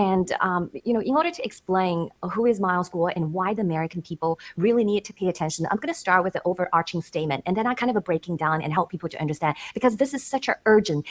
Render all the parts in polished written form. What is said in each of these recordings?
And, in order to explain who is Miles Guo and why the American people really need to pay attention, I'm going to start with the overarching statement, and then I kind of breaking down and help people to understand, because this is such an urgent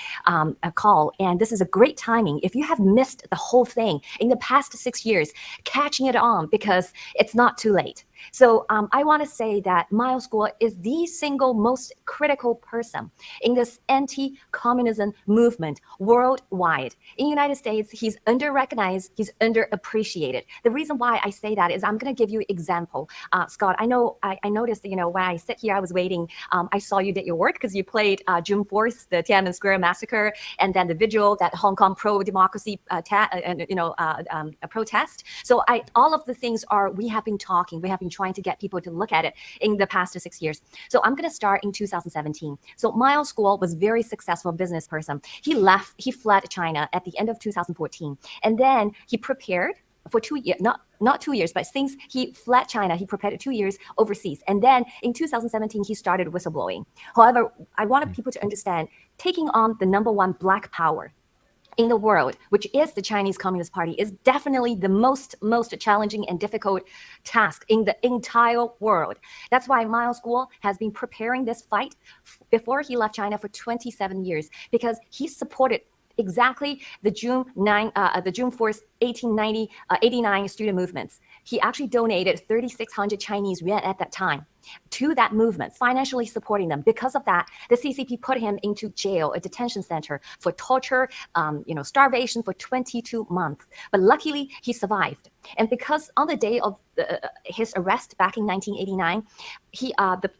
a call, and this is a great timing. If you have missed the whole thing in the past 6 years, catching it on, because it's not too late. So I want to say that Miles Guo is the single most critical person in this anti-communism movement worldwide. In the United States, he's under-recognized, he's underappreciated. The reason why I say that is I'm going to give you an example. Scott, I noticed, when I sit here, I was waiting. I saw you did your work because you played June 4th, the Tiananmen Square massacre, and then the vigil, that Hong Kong pro-democracy protest. So all of the things we have been talking, we have been trying to get people to look at it in the past 6 years. So I'm going to start in 2017. So Miles Guo was a very successful business person. He fled China at the end of 2014. And then he prepared for 2 years, not 2 years, but since he fled China, he prepared 2 years overseas. And then in 2017, he started whistleblowing. However, I wanted people to understand, taking on the #1 black power in the world, which is the Chinese Communist Party, is definitely the most challenging and difficult task in the entire world. That's why Miles Guo has been preparing this fight before he left China for 27 years, because he supported exactly the June 4th, 1889 student movements. He actually donated 3,600 Chinese yuan at that time to that movement, financially supporting them. Because of that, the CCP put him into jail, a detention center, for torture, starvation for 22 months. But luckily, he survived. And because on the day of his arrest back in 1989,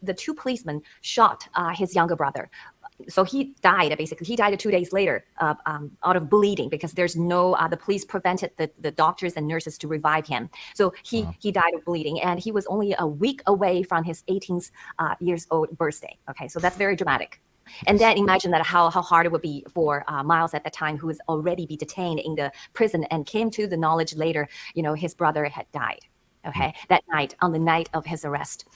the 2 policemen shot his younger brother. So he died, basically. He died 2 days later out of bleeding, because there's the police prevented the doctors and nurses to revive him. So he died of bleeding, and he was only a week away from his 18th years old birthday. Okay, so that's very dramatic. And then imagine that how hard it would be for Miles at the time, who was already be detained in the prison, and came to the knowledge later, his brother had died. Okay, that night, on the night of his arrest.